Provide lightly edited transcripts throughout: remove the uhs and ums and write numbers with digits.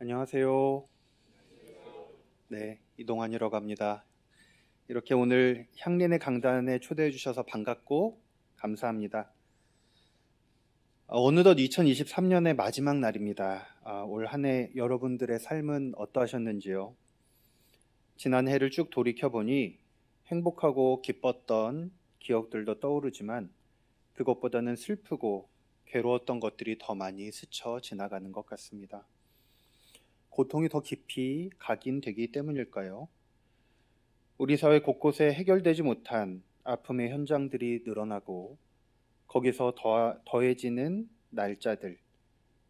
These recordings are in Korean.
안녕하세요. 네, 이동환이라고 합니다. 이렇게 오늘 향린의 강단에 초대해 주셔서 반갑고 감사합니다. 어느덧 2023년의 마지막 날입니다. 올 한 해 여러분들의 삶은 어떠하셨는지요? 지난 해를 쭉 돌이켜 보니 행복하고 기뻤던 기억들도 떠오르지만 그것보다는 슬프고 괴로웠던 것들이 더 많이 스쳐 지나가는 것 같습니다. 고통이 더 깊이 각인되기 때문일까요? 우리 사회 곳곳에 해결되지 못한 아픔의 현장들이 늘어나고 거기서 더해지는 날짜들,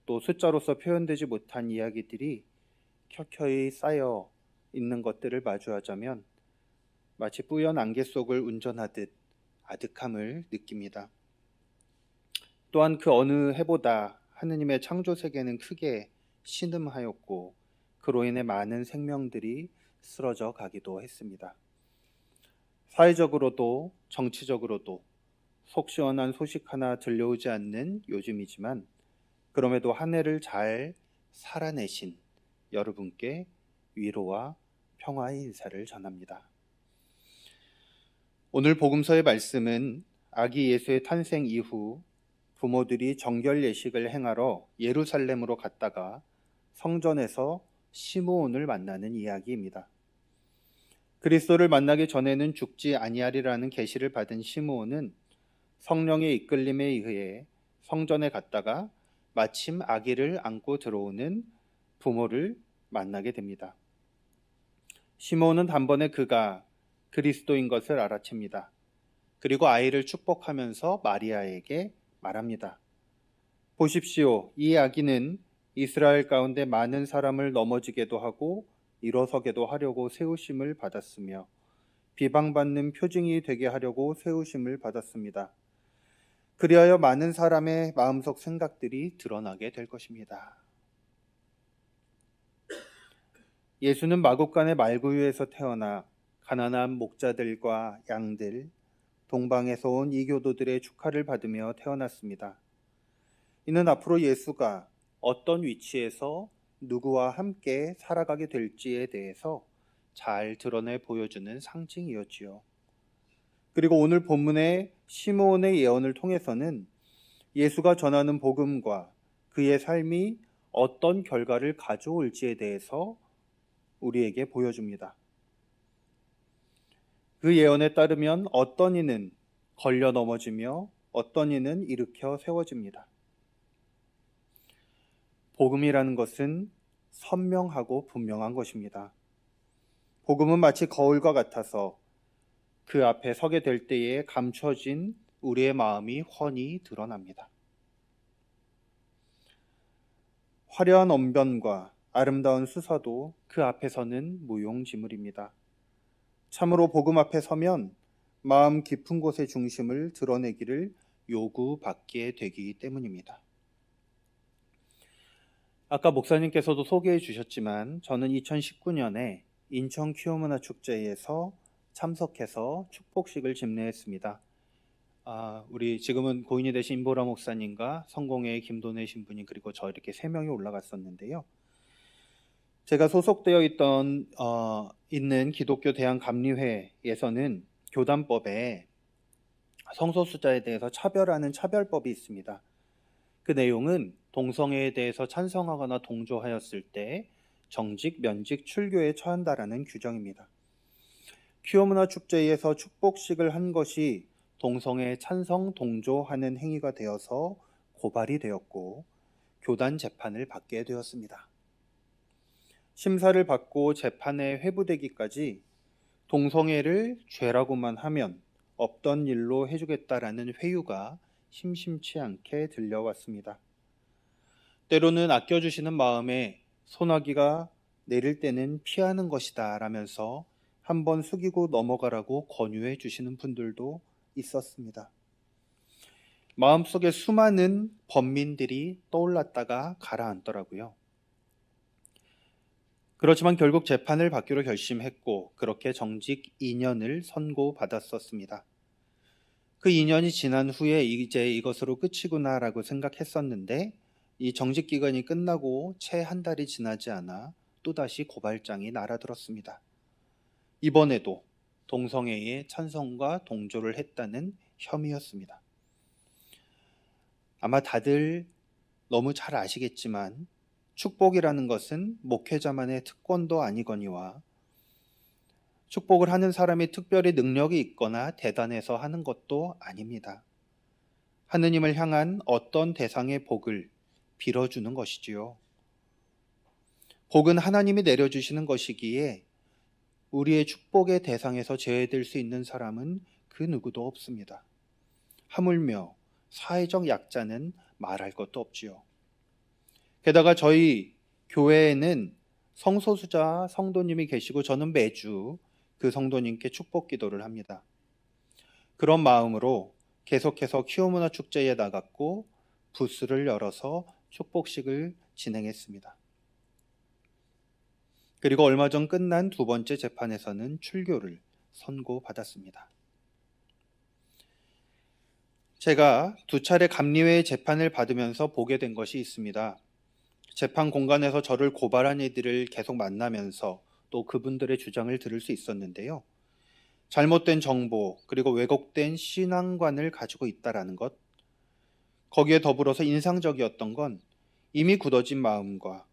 또 숫자로서 표현되지 못한 이야기들이 켜켜이 쌓여 있는 것들을 마주하자면 마치 뿌연 안개 속을 운전하듯 아득함을 느낍니다. 또한 그 어느 해보다 하느님의 창조 세계는 크게 신음하였고 그로 인해 많은 생명들이 쓰러져 가기도 했습니다. 사회적으로도 정치적으로도 속 시원한 소식 하나 들려오지 않는 요즘이지만 그럼에도 한 해를 잘 살아내신 여러분께 위로와 평화의 인사를 전합니다. 오늘 복음서의 말씀은 아기 예수의 탄생 이후 부모들이 정결 예식을 행하러 예루살렘으로 갔다가 성전에서 시므온을 만나는 이야기입니다. 그리스도를 만나기 전에는 죽지 아니하리라는 계시를 받은 시므온은 성령의 이끌림에 의해 성전에 갔다가 마침 아기를 안고 들어오는 부모를 만나게 됩니다. 시므온은 단번에 그가 그리스도인 것을 알아챕니다. 그리고 아이를 축복하면서 마리아에게 말합니다. 보십시오. 이 아기는 이스라엘 가운데 많은 사람을 넘어지게도 하고 일어서게도 하려고 세우심을 받았으며 비방받는 표징이 되게 하려고 세우심을 받았습니다. 그리하여 많은 사람의 마음속 생각들이 드러나게 될 것입니다. 예수는 마국간의 말구유에서 태어나 가난한 목자들과 양들, 동방에서 온 이교도들의 축하를 받으며 태어났습니다. 이는 앞으로 예수가 어떤 위치에서 누구와 함께 살아가게 될지에 대해서 잘 드러내 보여주는 상징이었지요. 그리고 오늘 본문의 시므온의 예언을 통해서는 예수가 전하는 복음과 그의 삶이 어떤 결과를 가져올지에 대해서 우리에게 보여줍니다. 그 예언에 따르면 어떤 이는 걸려 넘어지며 어떤 이는 일으켜 세워집니다. 복음이라는 것은 선명하고 분명한 것입니다. 복음은 마치 거울과 같아서 그 앞에 서게 될 때에 감춰진 우리의 마음이 훤히 드러납니다. 화려한 언변과 아름다운 수사도 그 앞에서는 무용지물입니다. 참으로 복음 앞에 서면 마음 깊은 곳의 중심을 드러내기를 요구받게 되기 때문입니다. 아까 목사님께서도 소개해 주셨지만 저는 2019년에 인천 퀴어문화축제에서 참석해서 축복식을 집례했습니다. 우리 지금은 고인이 되신 임보라 목사님과 성공회의 김도래 신부님 그리고 저 이렇게 3명이 올라갔었는데요. 제가 소속되어 있는 기독교 대한감리회에서는 교단법에 성소수자에 대해서 차별하는 차별법이 있습니다. 그 내용은 동성애에 대해서 찬성하거나 동조하였을 때 정직, 면직, 출교에 처한다라는 규정입니다. 퀴어문화축제에서 축복식을 한 것이 동성애 찬성, 동조하는 행위가 되어서 고발이 되었고 교단 재판을 받게 되었습니다. 심사를 받고 재판에 회부되기까지 동성애를 죄라고만 하면 없던 일로 해주겠다라는 회유가 심심치 않게 들려왔습니다. 때로는 아껴주시는 마음에 소나기가 내릴 때는 피하는 것이다 라면서 한번 숙이고 넘어가라고 권유해 주시는 분들도 있었습니다. 마음속에 수많은 번민들이 떠올랐다가 가라앉더라고요. 그렇지만 결국 재판을 받기로 결심했고 그렇게 정직 2년을 선고받았었습니다. 그 2년이 지난 후에 이제 이것으로 끝이구나라고 생각했었는데 이 정직 기간이 끝나고 채 한 달이 지나지 않아 또다시 고발장이 날아들었습니다. 이번에도 동성애에 찬성과 동조를 했다는 혐의였습니다. 아마 다들 너무 잘 아시겠지만 축복이라는 것은 목회자만의 특권도 아니거니와 축복을 하는 사람이 특별히 능력이 있거나 대단해서 하는 것도 아닙니다. 하느님을 향한 어떤 대상의 복을 빌어주는 것이지요. 복은 하나님이 내려주시는 것이기에 우리의 축복의 대상에서 제외될 수 있는 사람은 그 누구도 없습니다. 하물며 사회적 약자는 말할 것도 없지요. 게다가 저희 교회에는 성소수자 성도님이 계시고 저는 매주 그 성도님께 축복 기도를 합니다. 그런 마음으로 계속해서 키오문화 축제에 나갔고 부스를 열어서 축복식을 진행했습니다. 그리고 얼마 전 끝난 두 번째 재판에서는 출교를 선고받았습니다. 제가 두 차례 감리회 재판을 받으면서 보게 된 것이 있습니다. 재판 공간에서 저를 고발한 이들을 계속 만나면서 또 그분들의 주장을 들을 수 있었는데요. 잘못된 정보 그리고 왜곡된 신앙관을 가지고 있다라는 것, 거기에 더불어서 인상적이었던 건 이미 굳어진 마음과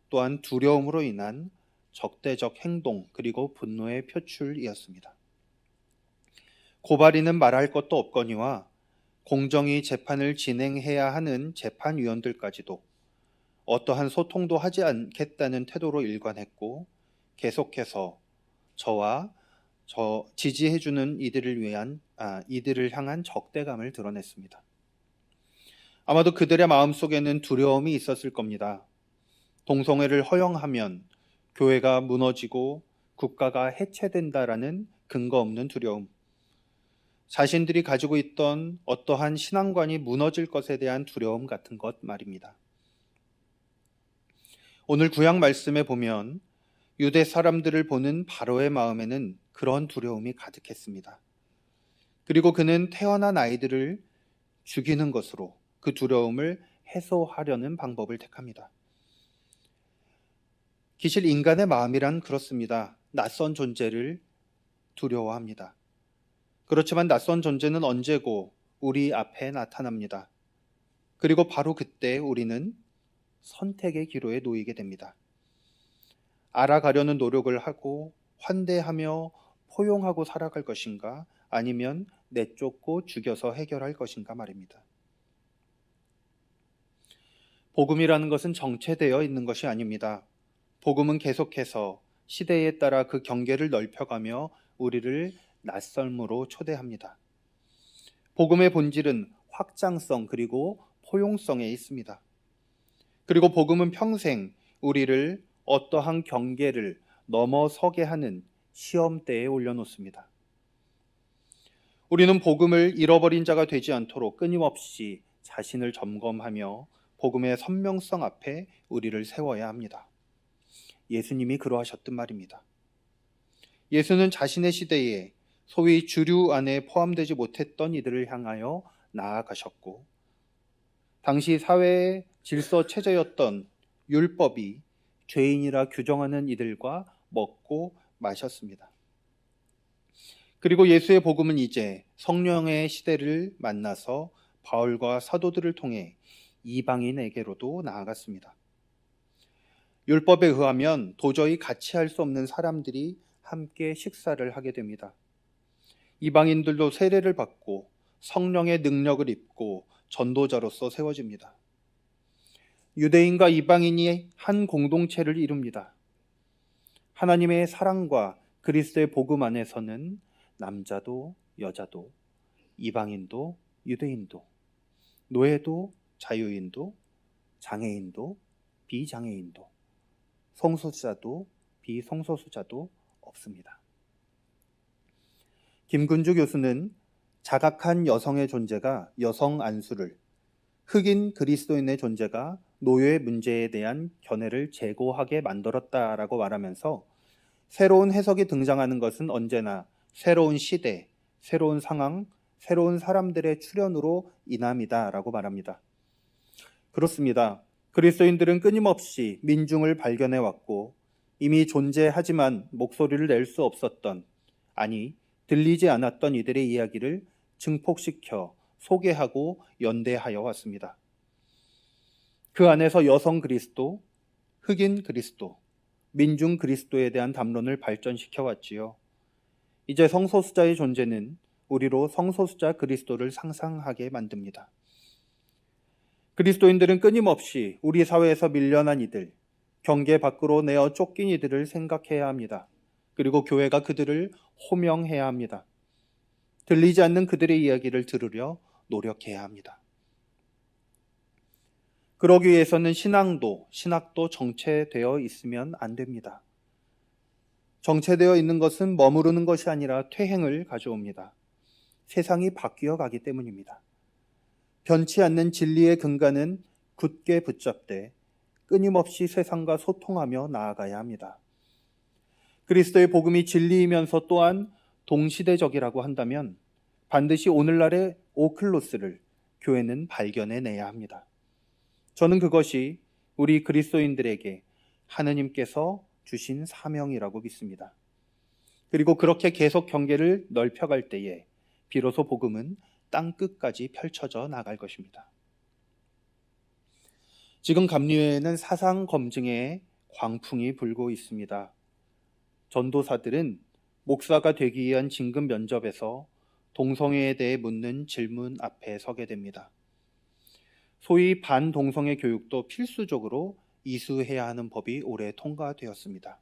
또한 두려움으로 인한 적대적 행동 그리고 분노의 표출이었습니다. 고발인은 말할 것도 없거니와 공정히 재판을 진행해야 하는 재판위원들까지도 어떠한 소통도 하지 않겠다는 태도로 일관했고 계속해서 저와 지지해주는 이들을 향한 적대감을 드러냈습니다. 아마도 그들의 마음속에는 두려움이 있었을 겁니다. 동성애를 허용하면 교회가 무너지고 국가가 해체된다라는 근거 없는 두려움. 자신들이 가지고 있던 어떠한 신앙관이 무너질 것에 대한 두려움 같은 것 말입니다. 오늘 구약 말씀에 보면 유대 사람들을 보는 바로의 마음에는 그런 두려움이 가득했습니다. 그리고 그는 태어난 아이들을 죽이는 것으로 그 두려움을 해소하려는 방법을 택합니다. 기실 인간의 마음이란 그렇습니다. 낯선 존재를 두려워합니다. 그렇지만 낯선 존재는 언제고 우리 앞에 나타납니다. 그리고 바로 그때 우리는 선택의 기로에 놓이게 됩니다. 알아가려는 노력을 하고 환대하며 포용하고 살아갈 것인가 아니면 내쫓고 죽여서 해결할 것인가 말입니다. 복음이라는 것은 정체되어 있는 것이 아닙니다. 복음은 계속해서 시대에 따라 그 경계를 넓혀가며 우리를 낯설므로 초대합니다. 복음의 본질은 확장성 그리고 포용성에 있습니다. 그리고 복음은 평생 우리를 어떠한 경계를 넘어서게 하는 시험대에 올려놓습니다. 우리는 복음을 잃어버린 자가 되지 않도록 끊임없이 자신을 점검하며 복음의 선명성 앞에 우리를 세워야 합니다. 예수님이 그러하셨던 말입니다. 예수는 자신의 시대에 소위 주류 안에 포함되지 못했던 이들을 향하여 나아가셨고 당시 사회의 질서 체제였던 율법이 죄인이라 규정하는 이들과 먹고 마셨습니다. 그리고 예수의 복음은 이제 성령의 시대를 만나서 바울과 사도들을 통해 이방인에게로도 나아갔습니다. 율법에 의하면 도저히 같이 할 수 없는 사람들이 함께 식사를 하게 됩니다. 이방인들도 세례를 받고 성령의 능력을 입고 전도자로서 세워집니다. 유대인과 이방인이 한 공동체를 이룹니다. 하나님의 사랑과 그리스도의 복음 안에서는 남자도 여자도 이방인도 유대인도 노예도 자유인도 장애인도 비장애인도 성소수자도 비성소수자도 없습니다. 김근주 교수는 자각한 여성의 존재가 여성 안수를, 흑인 그리스도인의 존재가 노예 문제에 대한 견해를 제고하게 만들었다라고 말하면서 새로운 해석이 등장하는 것은 언제나 새로운 시대, 새로운 상황, 새로운 사람들의 출현으로 인함이다라고 말합니다. 그렇습니다. 그리스도인들은 끊임없이 민중을 발견해 왔고 이미 존재하지만 목소리를 낼 수 없었던, 아니 들리지 않았던 이들의 이야기를 증폭시켜 소개하고 연대하여 왔습니다. 그 안에서 여성 그리스도, 흑인 그리스도, 민중 그리스도에 대한 담론을 발전시켜 왔지요. 이제 성소수자의 존재는 우리로 성소수자 그리스도를 상상하게 만듭니다. 그리스도인들은 끊임없이 우리 사회에서 밀려난 이들, 경계 밖으로 내어 쫓긴 이들을 생각해야 합니다. 그리고 교회가 그들을 호명해야 합니다. 들리지 않는 그들의 이야기를 들으려 노력해야 합니다. 그러기 위해서는 신학도 정체되어 있으면 안 됩니다. 정체되어 있는 것은 머무르는 것이 아니라 퇴행을 가져옵니다. 세상이 바뀌어 가기 때문입니다. 변치 않는 진리의 근간은 굳게 붙잡되 끊임없이 세상과 소통하며 나아가야 합니다. 그리스도의 복음이 진리이면서 또한 동시대적이라고 한다면 반드시 오늘날의 오클로스를 교회는 발견해내야 합니다. 저는 그것이 우리 그리스도인들에게 하느님께서 주신 사명이라고 믿습니다. 그리고 그렇게 계속 경계를 넓혀갈 때에 비로소 복음은 땅 끝까지 펼쳐져 나갈 것입니다. 지금 감리회에는 사상 검증의 광풍이 불고 있습니다. 전도사들은 목사가 되기 위한 진급 면접에서 동성애에 대해 묻는 질문 앞에 서게 됩니다. 소위 반동성애 교육도 필수적으로 이수해야 하는 법이 올해 통과되었습니다.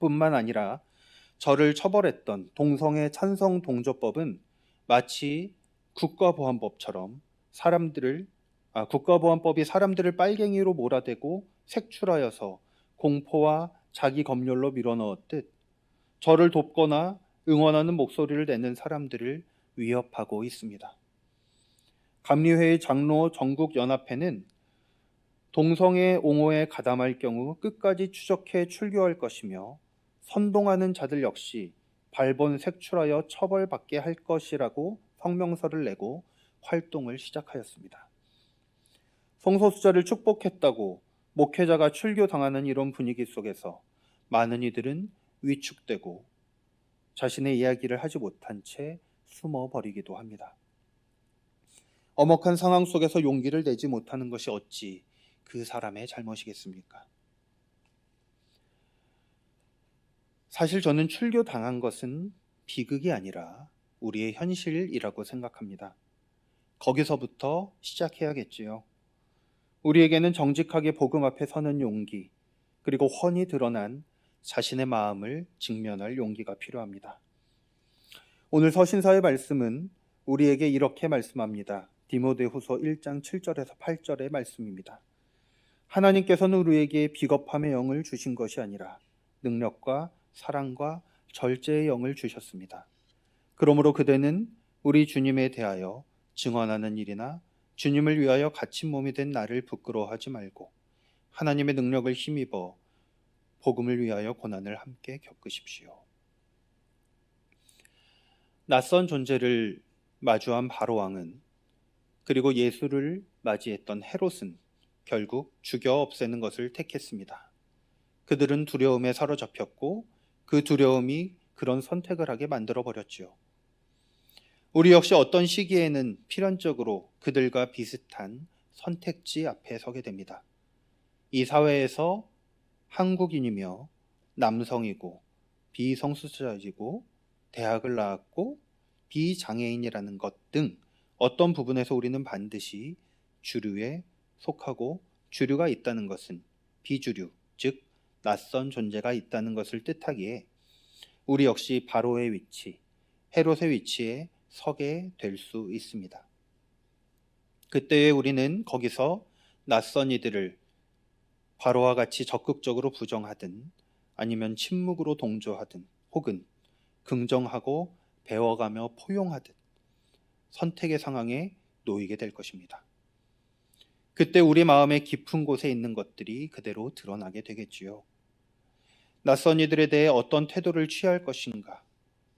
뿐만 아니라 저를 처벌했던 동성애 찬성 동조법은 마치 국가보안법처럼 국가보안법이 사람들을 빨갱이로 몰아대고 색출하여서 공포와 자기 검열로 밀어넣었듯 저를 돕거나 응원하는 목소리를 내는 사람들을 위협하고 있습니다. 감리회의 장로 전국연합회는 동성애 옹호에 가담할 경우 끝까지 추적해 출교할 것이며 선동하는 자들 역시 발본 색출하여 처벌받게 할 것이라고 성명서를 내고 활동을 시작하였습니다. 성소수자를 축복했다고 목회자가 출교당하는 이런 분위기 속에서 많은 이들은 위축되고 자신의 이야기를 하지 못한 채 숨어버리기도 합니다. 엄혹한 상황 속에서 용기를 내지 못하는 것이 어찌 그 사람의 잘못이겠습니까? 사실 저는 출교당한 것은 비극이 아니라 우리의 현실이라고 생각합니다. 거기서부터 시작해야겠지요. 우리에게는 정직하게 복음 앞에 서는 용기, 그리고 훤히 드러난 자신의 마음을 직면할 용기가 필요합니다. 오늘 서신서의 말씀은 우리에게 이렇게 말씀합니다. 디모데후서 1장 7절에서 8절의 말씀입니다. 하나님께서는 우리에게 비겁함의 영을 주신 것이 아니라 능력과 사랑과 절제의 영을 주셨습니다. 그러므로 그대는 우리 주님에 대하여 증언하는 일이나 주님을 위하여 갇힌 몸이 된 나를 부끄러워하지 말고 하나님의 능력을 힘입어 복음을 위하여 고난을 함께 겪으십시오. 낯선 존재를 마주한 바로왕은, 그리고 예수를 맞이했던 헤롯은 결국 죽여 없애는 것을 택했습니다. 그들은 두려움에 사로잡혔고 그 두려움이 그런 선택을 하게 만들어버렸지요. 우리 역시 어떤 시기에는 필연적으로 그들과 비슷한 선택지 앞에 서게 됩니다. 이 사회에서 한국인이며 남성이고 비성소수자이고 대학을 나왔고 비장애인이라는 것 등 어떤 부분에서 우리는 반드시 주류에 속하고 주류가 있다는 것은 비주류, 즉 낯선 존재가 있다는 것을 뜻하기에 우리 역시 바로의 위치, 헤롯의 위치에 서게 될 수 있습니다. 그때에 우리는 거기서 낯선 이들을 바로와 같이 적극적으로 부정하든 아니면 침묵으로 동조하든 혹은 긍정하고 배워가며 포용하듯 선택의 상황에 놓이게 될 것입니다. 그때 우리 마음의 깊은 곳에 있는 것들이 그대로 드러나게 되겠지요. 낯선 이들에 대해 어떤 태도를 취할 것인가,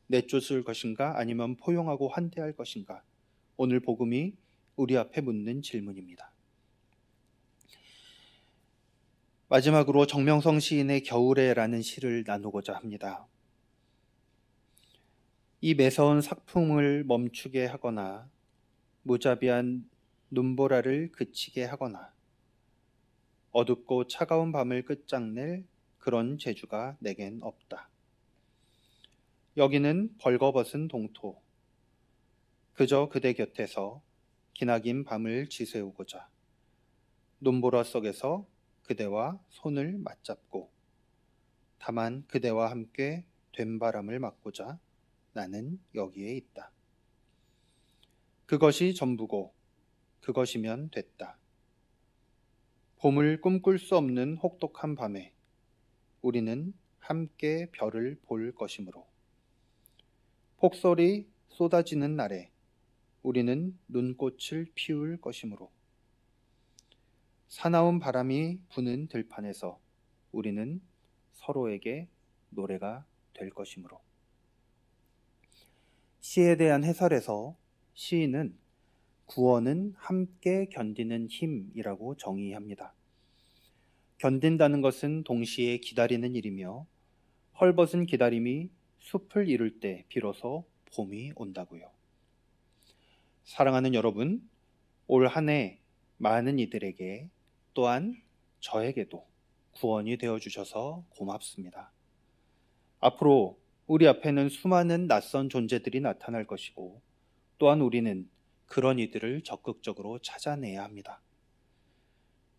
내쫓을 것인가, 아니면 포용하고 환대할 것인가, 오늘 복음이 우리 앞에 묻는 질문입니다. 마지막으로 정명성 시인의 겨울에라는 시를 나누고자 합니다. 이 매서운 삭풍을 멈추게 하거나 무자비한 눈보라를 그치게 하거나 어둡고 차가운 밤을 끝장낼 그런 재주가 내겐 없다. 여기는 벌거벗은 동토. 그저 그대 곁에서 기나긴 밤을 지새우고자 눈보라 속에서 그대와 손을 맞잡고 다만 그대와 함께 된바람을 맞고자 나는 여기에 있다. 그것이 전부고 그것이면 됐다. 봄을 꿈꿀 수 없는 혹독한 밤에 우리는 함께 별을 볼 것이므로 폭설이 쏟아지는 날에 우리는 눈꽃을 피울 것이므로 사나운 바람이 부는 들판에서 우리는 서로에게 노래가 될 것이므로. 시에 대한 해설에서 시인은 구원은 함께 견디는 힘이라고 정의합니다. 견딘다는 것은 동시에 기다리는 일이며 헐벗은 기다림이 숲을 이룰 때 비로소 봄이 온다고요. 사랑하는 여러분, 올 한 해 많은 이들에게 또한 저에게도 구원이 되어 주셔서 고맙습니다. 앞으로 우리 앞에는 수많은 낯선 존재들이 나타날 것이고 또한 우리는 그런 이들을 적극적으로 찾아내야 합니다.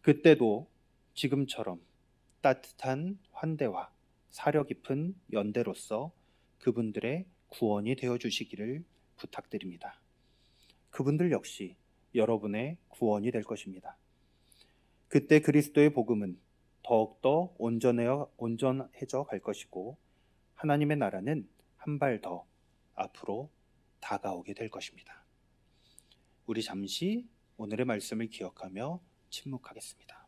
그때도 지금처럼 따뜻한 환대와 사려 깊은 연대로서 그분들의 구원이 되어 주시기를 부탁드립니다. 그분들 역시 여러분의 구원이 될 것입니다. 그때 그리스도의 복음은 더욱더 온전해져 갈 것이고 하나님의 나라는 한 발 더 앞으로 다가오게 될 것입니다. 우리 잠시 오늘의 말씀을 기억하며 침묵하겠습니다.